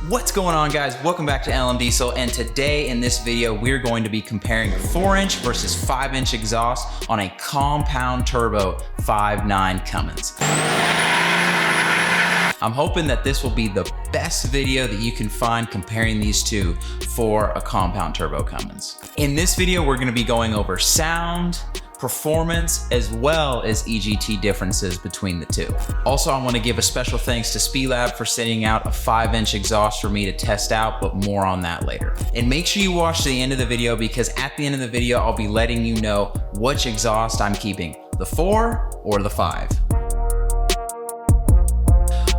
What's going on, guys? Welcome back to LMDiesel, and today in this video we're going to be comparing 4-inch versus 5-inch exhaust on a compound turbo 5.9 Cummins. I'm hoping that this will be the best video that you can find comparing these two for a compound turbo Cummins. In this video we're going to be going over sound, performance, as well as EGT differences between the two. Also, I want to give a special thanks to SPLab for sending out a 5-inch exhaust for me to test out, but more on that later. And make sure you watch to the end of the video, because at the end of the video, I'll be letting you know which exhaust I'm keeping, the 4 or the 5.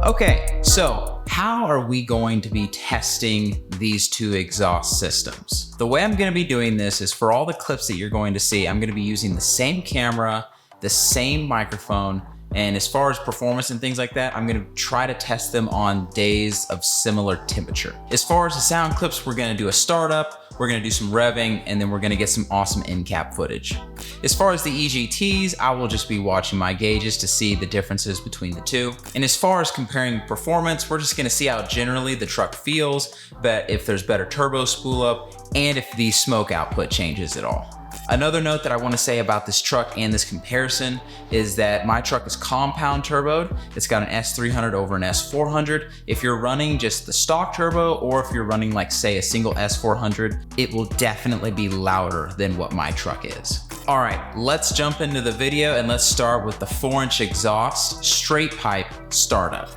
Okay, so how are we going to be testing these two exhaust systems? The way I'm going to be doing this is, for all the clips that you're going to see, I'm going to be using the same camera, the same microphone, and as far as performance and things like that, I'm going to try to test them on days of similar temperature. As far as the sound clips, we're going to do a startup, we're going to do some revving, and then we're going to get some awesome in-cap footage. As far as the EGTs, I will just be watching my gauges to see the differences between the two. And as far as comparing performance, we're just going to see how generally the truck feels, but if there's better turbo spool up, and if the smoke output changes at all. Another note that I want to say about this truck and this comparison is that my truck is compound turboed. It's got an S300 over an S400. If you're running just the stock turbo, or if you're running like say a single S400, it will definitely be louder than what my truck is. All right, let's jump into the video and let's start with the 4-inch exhaust straight pipe startup.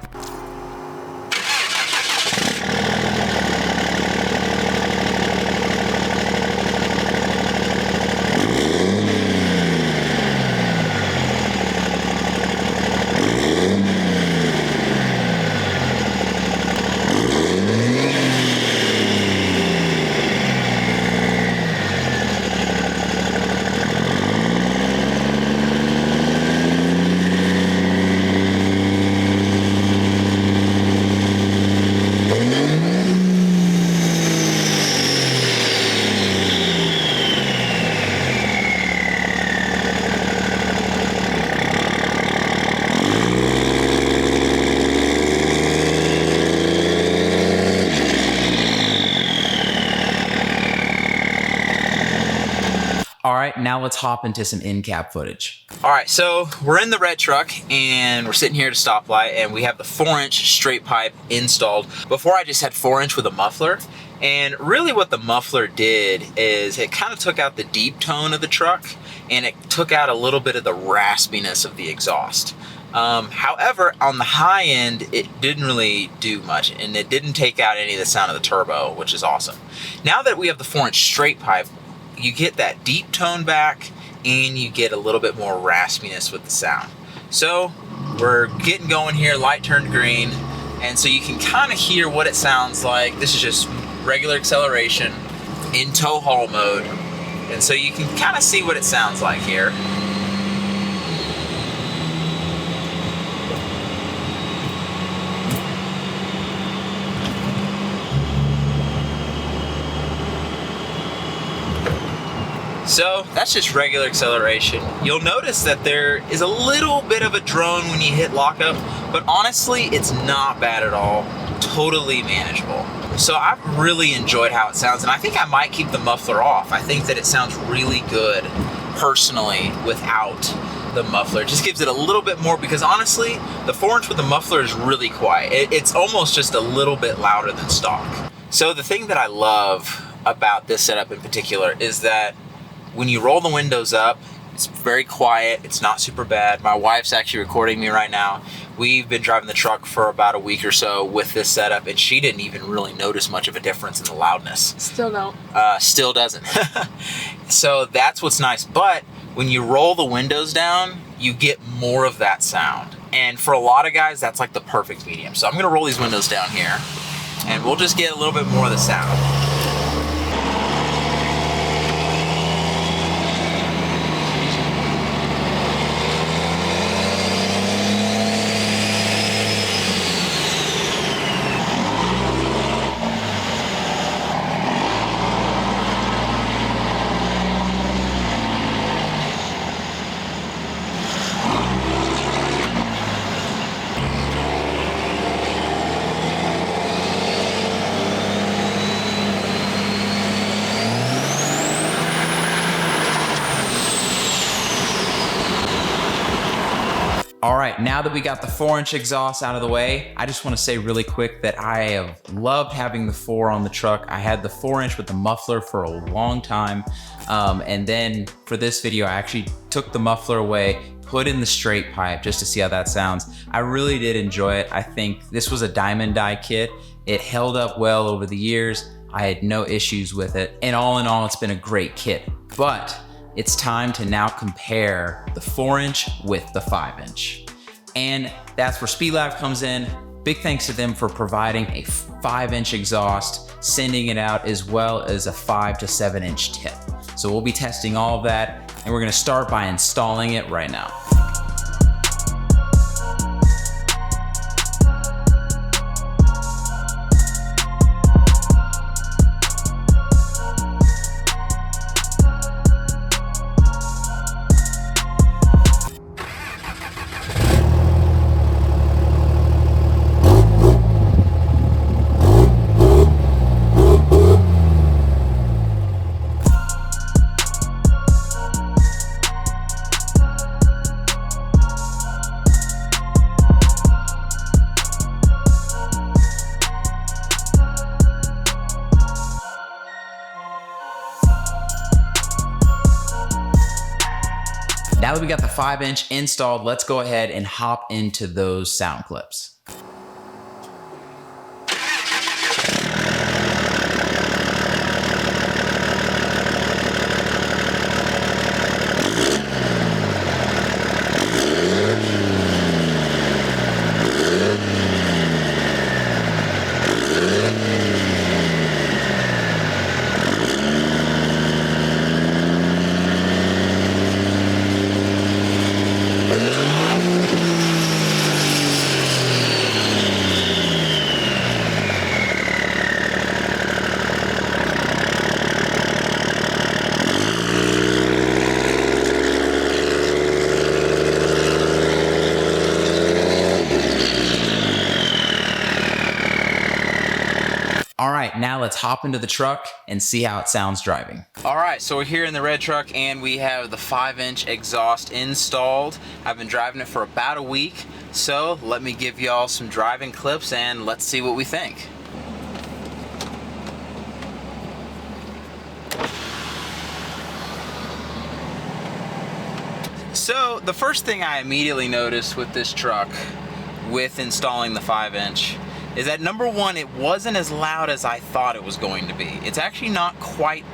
All right, now let's hop into some in-cab footage. All right, so we're in the red truck and we're sitting here at a stoplight, and we have the 4-inch straight pipe installed. Before, I just had 4-inch with a muffler, and really what the muffler did is it kind of took out the deep tone of the truck, and it took out a little bit of the raspiness of the exhaust. However, on the high end, it didn't really do much, and it didn't take out any of the sound of the turbo, which is awesome. Now that we have the 4-inch straight pipe, you get that deep tone back, and you get a little bit more raspiness with the sound. So we're getting going here, light turned green, and so you can kind of hear what it sounds like. This is just regular acceleration in tow haul mode, and so you can kind of see what it sounds like here. So that's just regular acceleration. You'll notice that there is a little bit of a drone when you hit lockup, but honestly, it's not bad at all. Totally manageable. So I've really enjoyed how it sounds, and I think I might keep the muffler off. I think that it sounds really good personally without the muffler. It just gives it a little bit more, because honestly, the 4-inch with the muffler is really quiet. It's almost just a little bit louder than stock. So the thing that I love about this setup in particular is that when you roll the windows up, it's very quiet. It's not super bad. My wife's actually recording me right now. We've been driving the truck for about a week or so with this setup, and she didn't even really notice much of a difference in the loudness. Still don't. Still doesn't. So that's what's nice. But when you roll the windows down, you get more of that sound. And for a lot of guys, that's like the perfect medium. So I'm gonna roll these windows down here, and we'll just get a little bit more of the sound. now that we got the 4-inch exhaust out of the way, I just want to say really quick that I have loved having the 4 on the truck. I had the 4-inch with the muffler for a long time. And then for this video, I actually took the muffler away, put in the straight pipe just to see how that sounds. I really did enjoy it. I think this was a diamond die kit. It held up well over the years. I had no issues with it. And all in all, it's been a great kit. But it's time to now compare the 4-inch with the 5-inch. And that's where SpeedLab comes in. Big thanks to them for providing a 5-inch exhaust, sending it out, as well as a 5 to 7-inch tip. So we'll be testing all of that, and we're gonna start by installing it right now. Now that we got the 5-inch installed, let's go ahead and hop into those sound clips. All right, now let's hop into the truck and see how it sounds driving. All right, so we're here in the red truck and we have the 5-inch exhaust installed. I've been driving it for about a week, so let me give y'all some driving clips and let's see what we think. So the first thing I immediately noticed with this truck, with installing the 5-inch, is that number one, it wasn't as loud as I thought it was going to be. It's actually not quite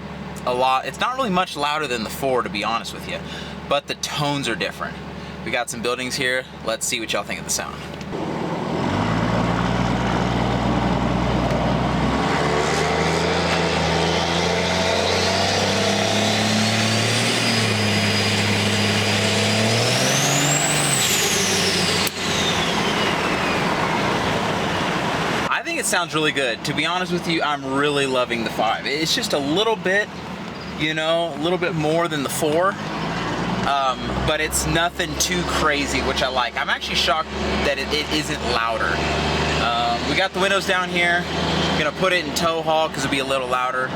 a lot. It's not really much louder than the 4, to be honest with you, but the tones are different. We got some buildings here. Let's see what y'all think of the sound. It sounds really good. To be honest with you, I'm really loving the 5. It's just a little bit, you know, a little bit more than the 4, but it's nothing too crazy, which I like. I'm actually shocked that it isn't louder. We got the windows down here. I'm gonna put it in tow haul because it'll be a little louder.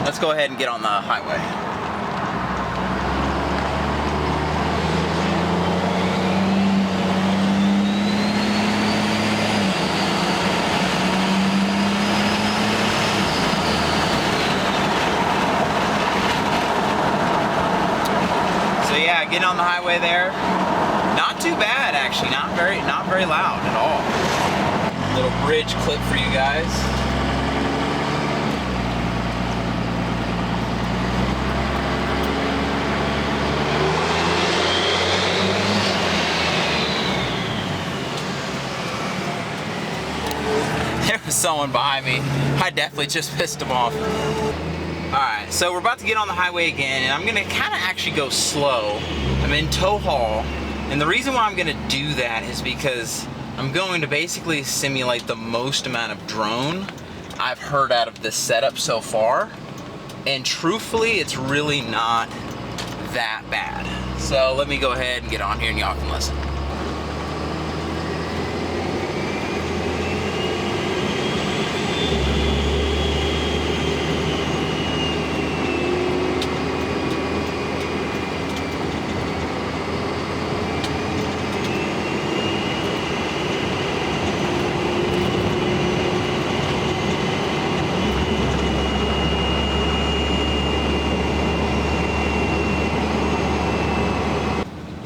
Let's go ahead and get on the highway. Getting on the highway there, not too bad actually, not very loud at all. Little bridge clip for you guys. There was someone behind me. I definitely just pissed him off. Alright, so we're about to get on the highway again, and I'm going to kind of actually go slow. I'm in tow haul, and the reason why I'm going to do that is because I'm going to basically simulate the most amount of drone I've heard out of this setup so far, and truthfully, it's really not that bad. So let me go ahead and get on here and y'all can listen.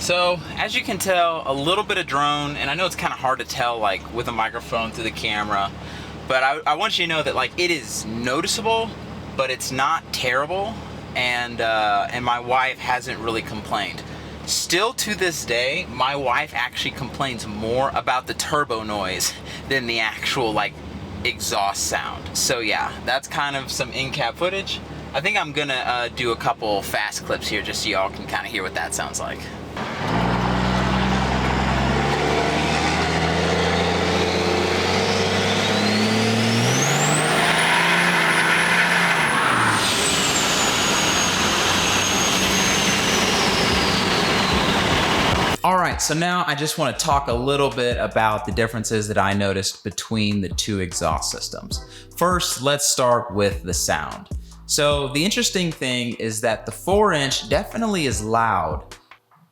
So as you can tell, a little bit of drone, and I know it's kind of hard to tell like with a microphone through the camera, but I want you to know that like it is noticeable, but it's not terrible, and my wife hasn't really complained. Still to this day, my wife actually complains more about the turbo noise than the actual like exhaust sound. So yeah, that's kind of some in-cab footage. I think I'm gonna do a couple fast clips here just so y'all can kind of hear what that sounds like. All right, so now I just want to talk a little bit about the differences that I noticed between the two exhaust systems. First, let's start with the sound. So the interesting thing is that the 4-inch definitely is loud,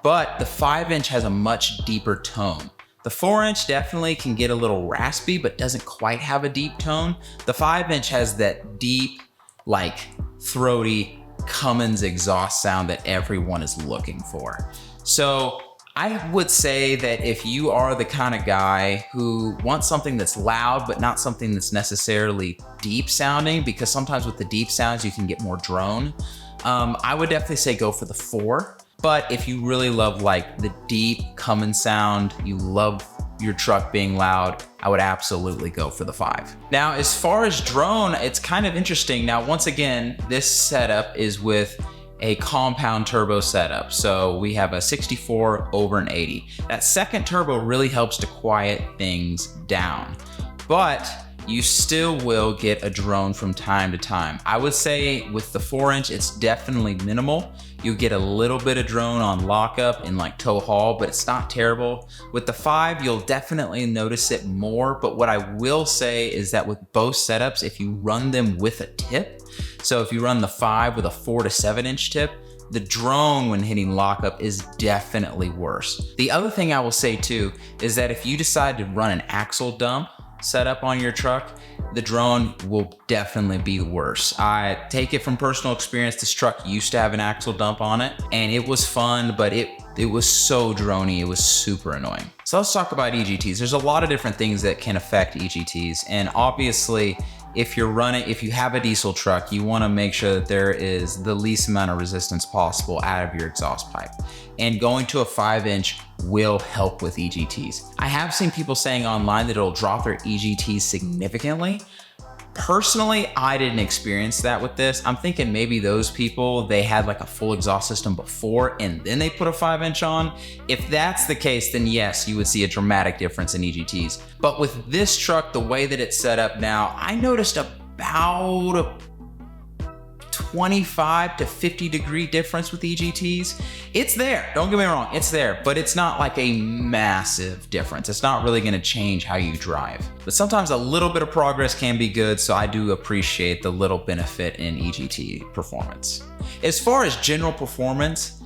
but the 5-inch has a much deeper tone. The 4-inch definitely can get a little raspy, but doesn't quite have a deep tone. The 5-inch has that deep, like throaty Cummins exhaust sound that everyone is looking for. So I would say that if you are the kind of guy who wants something that's loud, but not something that's necessarily deep sounding, because sometimes with the deep sounds, you can get more drone. I would definitely say go for the 4. But if you really love like the deep Cummins sound, you love your truck being loud, I would absolutely go for the 5. Now, as far as drone, it's kind of interesting. Now, once again, this setup is with a compound turbo setup. So we have a 64 over an 80. That second turbo really helps to quiet things down, but you still will get a drone from time to time. I would say with the 4-inch, it's definitely minimal. You get a little bit of drone on lockup and like tow haul, but it's not terrible. With the 5, you'll definitely notice it more. But what I will say is that with both setups, if you run them with a tip, so if you run the 5 with a 4 to 7-inch tip, the drone when hitting lockup is definitely worse. The other thing I will say too is that if you decide to run an axle dump setup on your truck, the drone will definitely be worse. I take it from personal experience. This truck used to have an axle dump on it and it was fun, but it was so droney, it was super annoying. So let's talk about EGTs. There's a lot of different things that can affect EGTs, and obviously if you have a diesel truck, you want to make sure that there is the least amount of resistance possible out of your exhaust pipe. And going to a 5-inch will help with EGTs. I have seen people saying online that it'll drop their EGTs significantly. Personally, I didn't experience that with this. I'm thinking maybe those people, they had like a full exhaust system before and then they put a 5-inch on. If that's the case, then yes, you would see a dramatic difference in EGTs. But with this truck, the way that it's set up now, I noticed about a 25 to 50 degree difference with EGTs. It's there, don't get me wrong, it's there, but it's not like a massive difference. It's not really gonna change how you drive. But sometimes a little bit of progress can be good, so I do appreciate the little benefit in EGT performance. As far as general performance,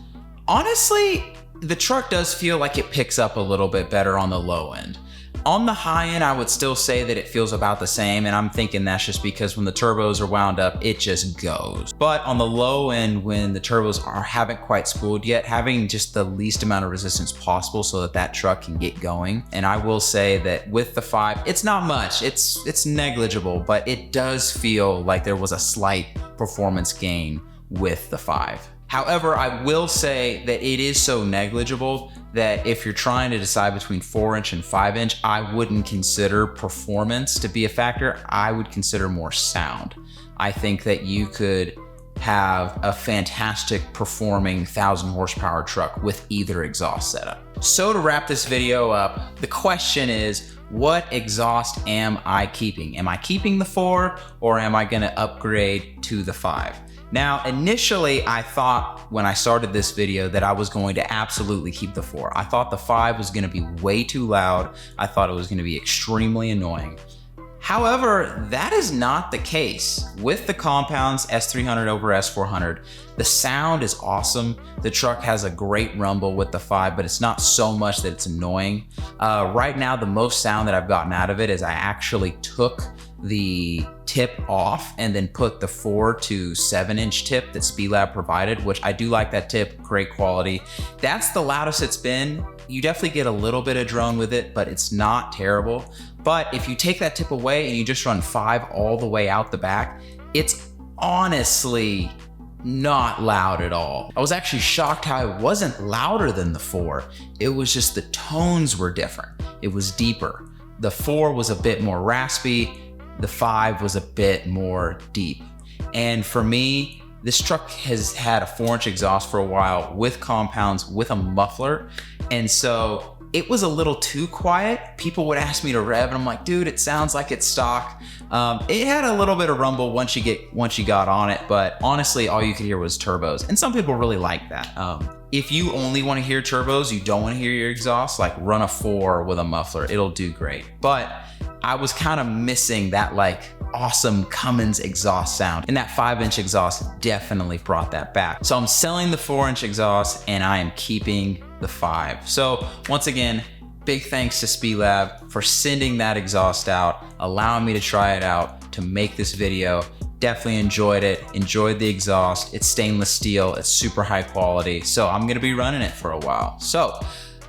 honestly, the truck does feel like it picks up a little bit better on the low end. On the high end, I would still say that it feels about the same, and I'm thinking that's just because when the turbos are wound up, it just goes. But on the low end, when the turbos haven't quite spooled yet, having just the least amount of resistance possible so that that truck can get going. And I will say that with the 5, it's not much, it's negligible, but it does feel like there was a slight performance gain with the 5. However, I will say that it is so negligible that if you're trying to decide between 4-inch and 5-inch, I wouldn't consider performance to be a factor. I would consider more sound. I think that you could have a fantastic performing 1,000 horsepower truck with either exhaust setup. So to wrap this video up, the question is, what exhaust am I keeping? Am I keeping the 4 or am I gonna upgrade to the 5? Now, initially, I thought when I started this video that I was going to absolutely keep the 4. I thought the 5 was gonna be way too loud. I thought it was gonna be extremely annoying. However, that is not the case. With the compounds S300 over S400, the sound is awesome. The truck has a great rumble with the 5, but it's not so much that it's annoying. Right now, the most sound that I've gotten out of it is I actually took the tip off and then put the 4 to 7 inch tip that SpeedLab provided, which I do like that tip, great quality. That's the loudest it's been. You definitely get a little bit of drone with it, but it's not terrible. But if you take that tip away and you just run 5 all the way out the back, it's honestly not loud at all. I was actually shocked how it wasn't louder than the 4. It was just the tones were different. It was deeper. The 4 was a bit more raspy. The 5 was a bit more deep. And for me, this truck has had a 4-inch exhaust for a while with compounds, with a muffler. And so it was a little too quiet. People would ask me to rev and I'm like, dude, it sounds like it's stock. It had a little bit of rumble once you got on it, but honestly, all you could hear was turbos. And some people really like that. If you only want to hear turbos, you don't want to hear your exhaust, like run a 4 with a muffler, it'll do great. But I was kind of missing that like awesome Cummins exhaust sound, and that 5-inch exhaust definitely brought that back. So I'm selling the 4-inch exhaust and I am keeping the 5. So once again, big thanks to SpeedLab for sending that exhaust out, allowing me to try it out, to make this video. Definitely enjoyed it, enjoyed the exhaust. It's stainless steel, it's super high quality. So I'm gonna be running it for a while. So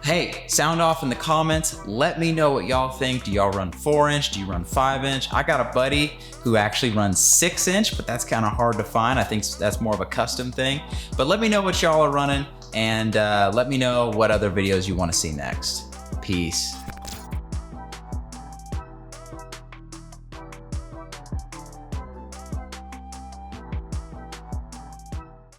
hey, sound off in the comments. Let me know what y'all think. Do y'all run 4-inch? Do you run 5-inch? I got a buddy who actually runs 6-inch, but that's kind of hard to find. I think that's more of a custom thing. But let me know what y'all are running, and let me know what other videos you want to see next. Peace.